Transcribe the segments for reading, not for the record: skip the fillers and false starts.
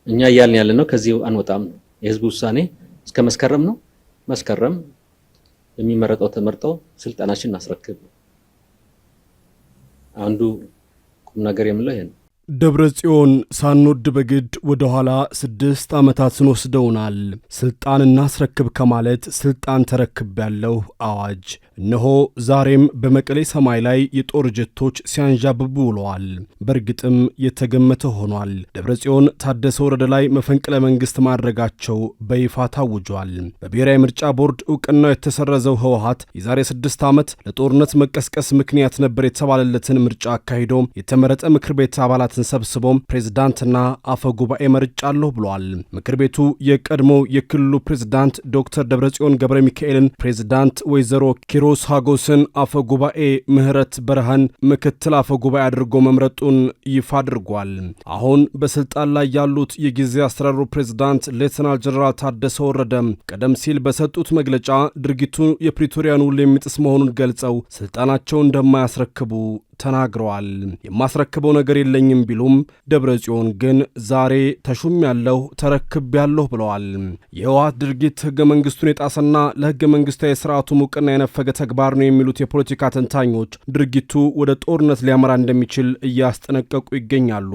እኛ እያልን ያለነው ከዚህ አንወጣም ነው። የህዝብ ውሳኔ እስከ መስከረም ነው። መስከረም የሚመረጠው ተመርጦ ስልጣናችን እናስረክብ። አንዱ ቁም ነገር የምለው ይሄ ነው። ደብረጽዮን ሳንወድ በግድ ወደ ኋላ 6 ዓመታትን ወስደውናል። ስልጣን እናስረክብ ከማለት ስልጣን ተረክብ ያለው አዋጅ እነሆ ዛሬም በመቀሌ ሰማይ ላይ የጦር ጀቶች ሲያንዣብቡ ውለዋል። በእርግጥም የተገመተ ሆኗል። ደብረጽዮን ታደሰ ወረደ ላይ መፈንቅለ መንግስት ማድረጋቸው በይፋ ታውጇል። በብሔራዊ ምርጫ ቦርድ እውቅናው የተሰረዘው ህወሓት የዛሬ 6 ዓመት ለጦርነት መቀስቀስ ምክንያት ነበር የተባለለትን ምርጫ አካሂዶ የተመረጠ ምክር ቤት አባላት ሰብስቦም ፕሬዝዳንትና አፈ ጉባኤ መርጫለሁ ብሏል። ምክር ቤቱ የቀድሞ የክልሉ ፕሬዝዳንት ዶክተር ደብረጽዮን ገብረ ሚካኤልን፣ ፕሬዝዳንት ወይዘሮ ኪሮስ ሃጎስን፣ አፈ ጉባኤ ምህረት በረሃን ምክትል አፈ ጉባኤ አድርጎ መምረጡን ይፋ አድርጓል። አሁን በስልጣን ላይ ያሉት የጊዜ አስተዳደሩ ፕሬዝዳንት ሌተናል ጀነራል ታደሰ ወረደ ቀደም ሲል በሰጡት መግለጫ ድርጊቱ የፕሪቶሪያን ውል የሚጥስ መሆኑን ገልጸው ስልጣናቸውን እንደማያስረክቡ ተናግረዋል። የማስረክበው ነገር የለኝም ቢሉም ደብረጽዮን ግን ዛሬ ተሹም ያለሁ ተረክብ ያለሁ ብለዋል። የህወሓት ድርጊት ህገ መንግስቱን የጣሰና ለህገ መንግስታዊ ስርዓቱ እውቅና የነፈገ ተግባር ነው የሚሉት የፖለቲካ ተንታኞች ድርጊቱ ወደ ጦርነት ሊያመራ እንደሚችል እያስጠነቀቁ ይገኛሉ።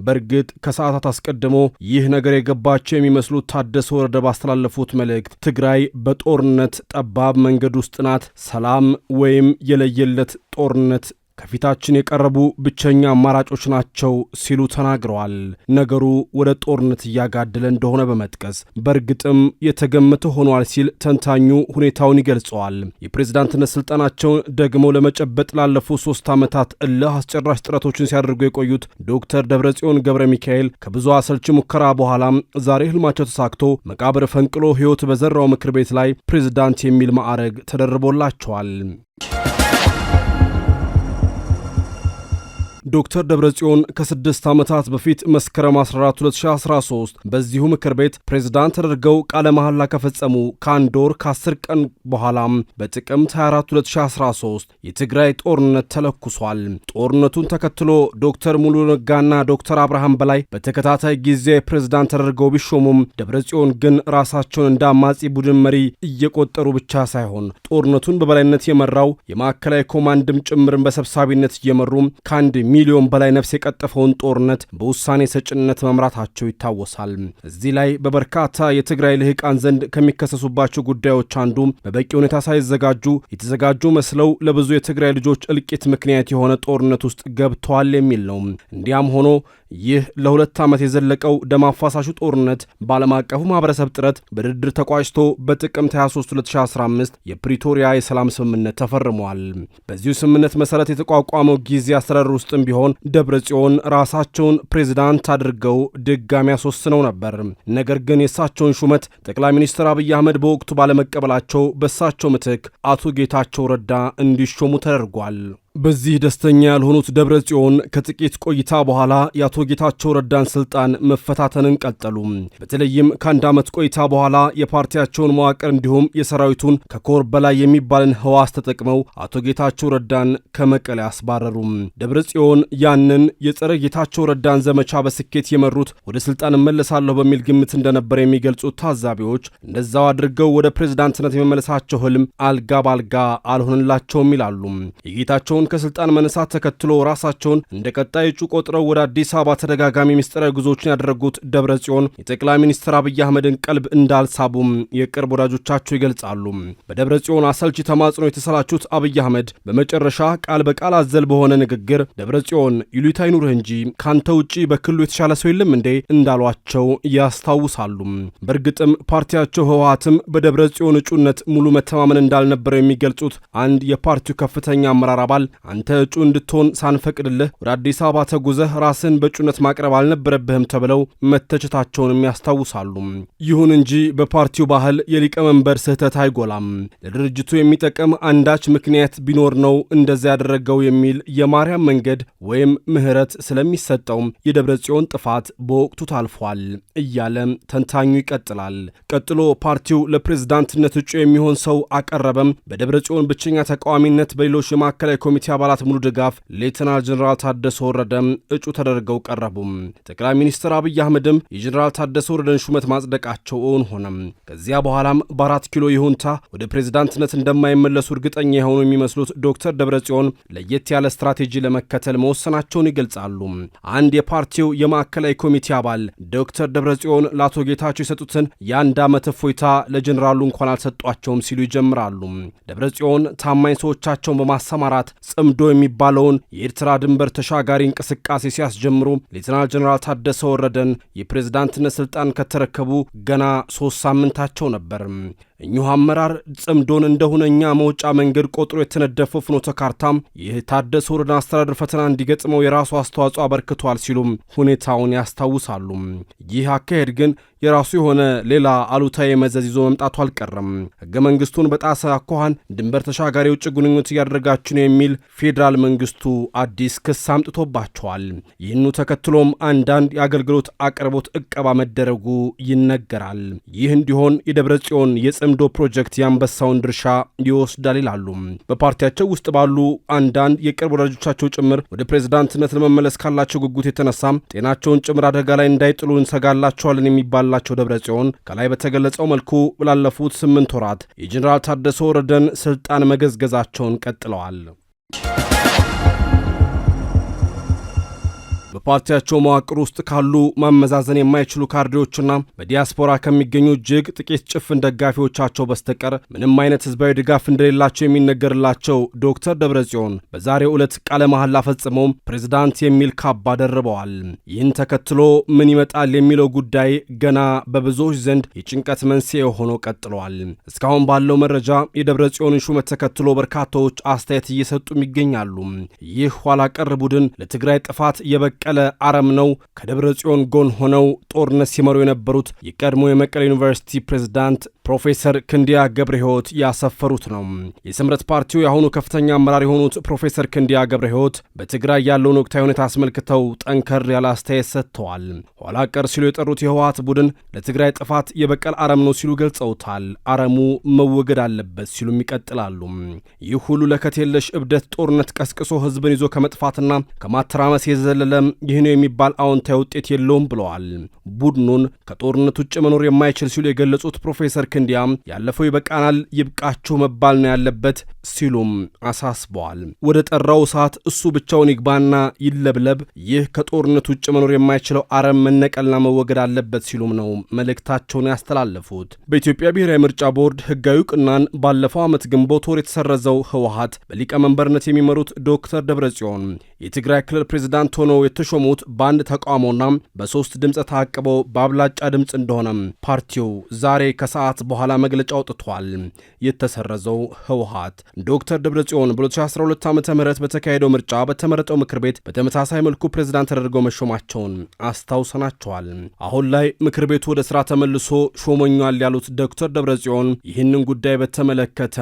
በእርግጥ ከሰዓታት አስቀድሞ ይህ ነገር የገባቸው የሚመስሉት ታደሰ ወረደ ባስተላለፉት መልእክት ትግራይ በጦርነት ጠባብ መንገድ ውስጥ ናት፣ ሰላም ወይም የለየለት ጦርነት ከፊታችን የቀረቡ ብቸኛ አማራጮች ናቸው ሲሉ ተናግረዋል። ነገሩ ወደ ጦርነት እያጋደለ እንደሆነ በመጥቀስ በእርግጥም የተገመተ ሆኗል ሲል ተንታኙ ሁኔታውን ይገልጸዋል። የፕሬዝዳንትነት ስልጣናቸውን ደግሞ ለመጨበጥ ላለፉት 3 ዓመታት እልህ አስጨራሽ ጥረቶችን ሲያደርጉ የቆዩት ዶክተር ደብረጽዮን ገብረ ሚካኤል ከብዙ አሰልቺ ሙከራ በኋላም ዛሬ ህልማቸው ተሳክቶ መቃብር ፈንቅሎ ህይወት በዘራው ምክር ቤት ላይ ፕሬዝዳንት የሚል ማዕረግ ተደርቦላቸዋል። ዶክተር ደብረጽዮን ከ6 ዓመታት በፊት መስከረም 14 2013 በዚሁ ምክር ቤት ፕሬዝዳንት ተደርገው ቃለ መሐላ ከፈጸሙ ከአንድ ወር ከ10 ቀን በኋላም በጥቅምት 24 2013 የትግራይ ጦርነት ተለኩሷል። ጦርነቱን ተከትሎ ዶክተር ሙሉ ነጋና ዶክተር አብርሃም በላይ በተከታታይ ጊዜ ፕሬዝዳንት ተደርገው ቢሾሙም ደብረጽዮን ግን ራሳቸውን እንደ አማጺ ቡድን መሪ እየቆጠሩ ብቻ ሳይሆን ጦርነቱን በበላይነት የመራው የማዕከላዊ ኮማንድም ጭምርን በሰብሳቢነት እየመሩ ከአንድ ሚሊዮን በላይ ነፍስ የቀጠፈውን ጦርነት በውሳኔ ሰጭነት መምራታቸው ይታወሳል። እዚህ ላይ በበርካታ የትግራይ ልሂቃን ዘንድ ከሚከሰሱባቸው ጉዳዮች አንዱ በበቂ ሁኔታ ሳይዘጋጁ የተዘጋጁ መስለው ለብዙ የትግራይ ልጆች እልቂት ምክንያት የሆነ ጦርነት ውስጥ ገብተዋል የሚል ነው። እንዲያም ሆኖ ይህ ለ2 ዓመት የዘለቀው ደም አፋሳሹ ጦርነት በዓለም አቀፉ ማህበረሰብ ጥረት በድርድር ተቋጭቶ በጥቅምት 23 2015 የፕሪቶሪያ የሰላም ስምምነት ተፈርሟል። በዚሁ ስምምነት መሰረት የተቋቋመው ጊዜ አስተዳደር ውስጥም ቢሆን ደብረጽዮን ራሳቸውን ፕሬዝዳንት አድርገው ድጋሚ ያስወስነው ነበር። ነገር ግን የእሳቸውን ሹመት ጠቅላይ ሚኒስትር አብይ አህመድ በወቅቱ ባለመቀበላቸው በእሳቸው ምትክ አቶ ጌታቸው ረዳ እንዲሾሙ ተደርጓል። በዚህ ደስተኛ ያልሆኑት ደብረጽዮን ከጥቂት ቆይታ በኋላ የአቶ ጌታቸው ረዳን ስልጣን መፈታተንን ቀጠሉ። በተለይም ከ1 ዓመት ቆይታ በኋላ የፓርቲያቸውን መዋቅር እንዲሁም የሰራዊቱን ከኮር በላይ የሚባልን ህዋስ ተጠቅመው አቶ ጌታቸው ረዳን ከመቀሌ አስባረሩ። ደብረጽዮን ያንን የጸረ ጌታቸው ረዳን ዘመቻ በስኬት የመሩት ወደ ስልጣን እመለሳለሁ በሚል ግምት እንደነበር የሚገልጹት ታዛቢዎች እንደዛው አድርገው ወደ ፕሬዝዳንትነት የመመለሳቸው ህልም አልጋ ባልጋ አልሆንላቸውም ይላሉ። የጌታቸውን ከስልጣን መነሳት ተከትሎ ራሳቸውን እንደ ቀጣይ እጩ ቆጥረው ወደ አዲስ አበባ ተደጋጋሚ ምስጢራዊ ጉዞዎችን ያደረጉት ደብረጽዮን የጠቅላይ ሚኒስትር አብይ አህመድን ቀልብ እንዳልሳቡም የቅርብ ወዳጆቻቸው ይገልጻሉ። በደብረጽዮን አሰልቺ ተማጽኖ የተሰላቹት አብይ አህመድ በመጨረሻ ቃል በቃል አዘል በሆነ ንግግር ደብረጽዮን ይሉኝታ ይኑርህ እንጂ ካንተ ውጪ በክልሉ የተሻለ ሰው የለም እንዴ እንዳሏቸው ያስታውሳሉ። በእርግጥም ፓርቲያቸው ህወሓትም በደብረጽዮን እጩነት ሙሉ መተማመን እንዳልነበረው የሚገልጹት አንድ የፓርቲው ከፍተኛ አመራር አባል አንተ እጩ እንድትሆን ሳንፈቅድልህ ወደ አዲስ አበባ ተጉዘህ ራስን በእጩነት ማቅረብ አልነበረብህም ተብለው መተቸታቸውንም ያስታውሳሉ። ይሁን እንጂ በፓርቲው ባህል የሊቀመንበር ስህተት አይጎላም። ለድርጅቱ የሚጠቅም አንዳች ምክንያት ቢኖር ነው እንደዚያ ያደረገው የሚል የማርያም መንገድ ወይም ምህረት ስለሚሰጠው የደብረጽዮን ጥፋት በወቅቱ ታልፏል እያለ ተንታኙ ይቀጥላል። ቀጥሎ ፓርቲው ለፕሬዝዳንትነት እጩ የሚሆን ሰው አቀረበም። በደብረጽዮን ብቸኛ ተቃዋሚነት በሌሎች የማዕከላዊ ኮሚቴ አባላት ሙሉ ድጋፍ ሌተናል ጀነራል ታደሰ ወረደ እጩ ተደርገው ቀረቡ። ጠቅላይ ሚኒስትር አብይ አህመድም የጀነራል ታደሰ ወረደን ሹመት ማጽደቃቸው እውን ሆነ። ከዚያ በኋላም በ4 ኪሎ ይሁንታ ወደ ፕሬዝዳንትነት እንደማይመለሱ እርግጠኛ የሆኑ የሚመስሉት ዶክተር ደብረጽዮን ለየት ያለ ስትራቴጂ ለመከተል መወሰናቸውን ይገልጻሉ። አንድ የፓርቲው የማዕከላዊ ኮሚቴ አባል ዶክተር ደብረጽዮን ለአቶ ጌታቸው የሰጡትን የ1 ዓመት እፎይታ ለጀነራሉ እንኳን አልሰጧቸውም ሲሉ ይጀምራሉ። ደብረጽዮን ታማኝ ሰዎቻቸውን በማሰማራት ጽምዶ የሚባለውን የኤርትራ ድንበር ተሻጋሪ እንቅስቃሴ ሲያስጀምሩ ሌተናል ጀነራል ታደሰ ወረደን የፕሬዝዳንትነት ስልጣን ከተረከቡ ገና 3 ሳምንታቸው ነበር። እኚሁ አመራር ጽምዶን እንደሁነኛ መውጫ መንገድ ቆጥሮ የተነደፈው ፍኖተ ካርታም ይህ ታደሰ ወረደን አስተዳደር ፈተና እንዲገጥመው የራሱ አስተዋጽኦ አበርክቷል ሲሉም ሁኔታውን ያስታውሳሉ። ይህ አካሄድ ግን የራሱ የሆነ ሌላ አሉታዊ መዘዝ ይዞ መምጣቱ አልቀረም። ሕገ መንግስቱን በጣሰ አኳኋን ድንበር ተሻጋሪ ውጭ ግንኙነት እያደረጋችሁ ነው የሚል ፌዴራል መንግስቱ አዲስ ክስ አምጥቶባቸዋል። ይህኑ ተከትሎም አንዳንድ የአገልግሎት አቅርቦት እቀባ መደረጉ ይነገራል። ይህ እንዲሆን የደብረጽዮን የጽምዶ ፕሮጀክት የአንበሳውን ድርሻ ይወስዳል ይላሉ። በፓርቲያቸው ውስጥ ባሉ አንዳንድ የቅርብ ወዳጆቻቸው ጭምር ወደ ፕሬዝዳንትነት ለመመለስ ካላቸው ጉጉት የተነሳም ጤናቸውን ጭምር አደጋ ላይ እንዳይጥሉ እንሰጋላቸዋለን የሚባል ላቸው ደብረጽዮን ከላይ በተገለጸው መልኩ ላለፉት 8 ወራት የጀነራል ታደሰ ወረደን ስልጣን መገዝገዛቸውን ቀጥለዋል። በፓርቲያቸው መዋቅር ውስጥ ካሉ ማመዛዘን የማይችሉ ካድሬዎችና በዲያስፖራ ከሚገኙ እጅግ ጥቂት ጭፍን ደጋፊዎቻቸው በስተቀር ምንም አይነት ህዝባዊ ድጋፍ እንደሌላቸው የሚነገርላቸው ዶክተር ደብረጽዮን በዛሬው ዕለት ቃለ መሐላ ፈጽመው ፕሬዝዳንት የሚል ካባ ደርበዋል። ይህን ተከትሎ ምን ይመጣል የሚለው ጉዳይ ገና በብዙዎች ዘንድ የጭንቀት መንስኤ ሆኖ ቀጥሏል። እስካሁን ባለው መረጃ የደብረጽዮንን ሹመት ተከትሎ በርካታዎች አስተያየት እየሰጡም ይገኛሉ። ይህ ኋላ ቀር ቡድን ለትግራይ ጥፋት የበቀለ አረም ነው። ከደብረጽዮን ጎን ሆነው ጦርነት ሲመሩ የነበሩት የቀድሞ የመቀሌ ዩኒቨርሲቲ ፕሬዝዳንት ፕሮፌሰር ክንዲያ ገብረ ሕይወት ያሰፈሩት ነው። የስምረት ፓርቲው የአሁኑ ከፍተኛ አመራር የሆኑት ፕሮፌሰር ክንዲያ ገብረ ሕይወት በትግራይ ያለውን ወቅታዊ ሁኔታ አስመልክተው ጠንከር ያለ አስተያየት ሰጥተዋል። ኋላ ቀር ሲሉ የጠሩት የህወሓት ቡድን ለትግራይ ጥፋት የበቀል አረም ነው ሲሉ ገልጸውታል። አረሙ መወገድ አለበት ሲሉም ይቀጥላሉ። ይህ ሁሉ ለከት የለሽ እብደት ጦርነት ቀስቅሶ ህዝብን ይዞ ከመጥፋትና ከማተራመስ የዘለለ ይህ ነው የሚባል አዎንታዊ ውጤት የለውም ብለዋል። ቡድኑን ከጦርነት ውጭ መኖር የማይችል ሲሉ የገለጹት ፕሮፌሰር ክንዲያም ያለፈው ይበቃናል፣ ይብቃችሁ መባል ነው ያለበት ሲሉም አሳስበዋል። ወደ ጠራው ሰዓት እሱ ብቻውን ይግባና ይለብለብ፣ ይህ ከጦርነት ውጭ መኖር የማይችለው አረም መነቀልና መወገድ አለበት ሲሉም ነው መልእክታቸውን ያስተላለፉት። በኢትዮጵያ ብሔራዊ ምርጫ ቦርድ ህጋዊ ዕውቅናን ባለፈው ዓመት ግንቦት ወር የተሰረዘው ህወሓት በሊቀመንበርነት የሚመሩት ዶክተር ደብረጽዮን የትግራይ ክልል ፕሬዝዳንት ሆነው የተሾሙት በአንድ ተቃውሞና በ3 ድምፅ ታቅበው በአብላጫ ድምፅ እንደሆነ ፓርቲው ዛሬ ከሰዓት በኋላ መግለጫ አውጥቷል። የተሰረዘው ህወሓት ዶክተር ደብረጽዮን በ2012 ዓ.ም በተካሄደው ምርጫ በተመረጠው ምክር ቤት በተመሳሳይ መልኩ ፕሬዝዳንት ተደርገው መሾማቸውን አስታውሰናቸዋል። አሁን ላይ ምክር ቤቱ ወደ ስራ ተመልሶ ሾመኛል ያሉት ዶክተር ደብረጽዮን ይህንን ጉዳይ በተመለከተ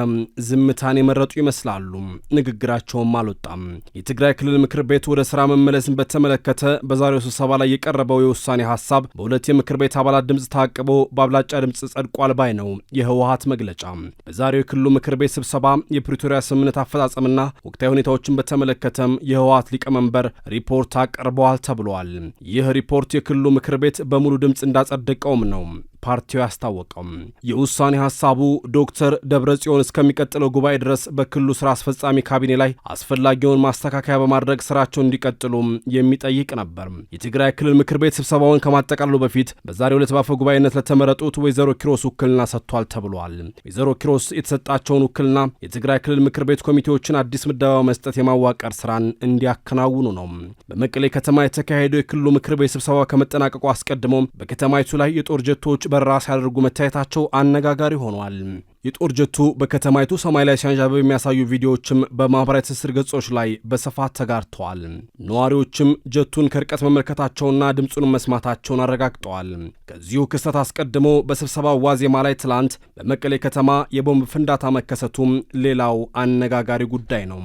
ዝምታን የመረጡ ይመስላሉ። ንግግራቸውም አልወጣም። የትግራይ ክልል ምክር ቤት ወደ ስራ መመለስን በተመለከተ በዛሬው ስብሰባ ላይ የቀረበው የውሳኔ ሐሳብ በሁለት የምክር ቤት አባላት ድምፅ ታቅቦ በአብላጫ ድምፅ ጸድቋል ባይ ነው የህወሓት መግለጫ። በዛሬው የክልሉ ምክር ቤት ስብሰባ የፕሪቶሪያ ስምምነት አፈጻጸምና ወቅታዊ ሁኔታዎችን በተመለከተም የህወሓት ሊቀመንበር ሪፖርት አቀርበዋል ተብሏል። ይህ ሪፖርት የክልሉ ምክር ቤት በሙሉ ድምፅ እንዳጸደቀውም ነው ፓርቲው ያስታወቀው። የውሳኔ ሐሳቡ ዶክተር ደብረጽዮን እስከሚቀጥለው ጉባኤ ድረስ በክልሉ ስራ አስፈጻሚ ካቢኔ ላይ አስፈላጊውን ማስተካከያ በማድረግ ስራቸው እንዲቀጥሉ የሚጠይቅ ነበር። የትግራይ ክልል ምክር ቤት ስብሰባውን ከማጠቃለሉ በፊት በዛሬው ዕለት በአፈ ጉባኤነት ለተመረጡት ወይዘሮ ኪሮስ ውክልና ሰጥቷል ተብሏል። ወይዘሮ ኪሮስ የተሰጣቸውን ውክልና የትግራይ ክልል ምክር ቤት ኮሚቴዎችን አዲስ ምደባ መስጠት የማዋቀር ስራን እንዲያከናውኑ ነው። በመቀሌ ከተማ የተካሄደው የክልሉ ምክር ቤት ስብሰባ ከመጠናቀቁ አስቀድሞ በከተማይቱ ላይ የጦር ጀቶች በረራ ሲያደርጉ መታየታቸው አነጋጋሪ ሆኗል። የጦር ጀቱ በከተማይቱ ሰማይ ላይ ሲያንዣብብ የሚያሳዩ ቪዲዮዎችም በማህበራዊ ትስስር ገጾች ላይ በስፋት ተጋርተዋል። ነዋሪዎችም ጀቱን ከርቀት መመልከታቸውና ድምፁን መስማታቸውን አረጋግጠዋል። ከዚሁ ክስተት አስቀድሞ በስብሰባው ዋዜማ ላይ ትላንት በመቀሌ ከተማ የቦምብ ፍንዳታ መከሰቱም ሌላው አነጋጋሪ ጉዳይ ነው።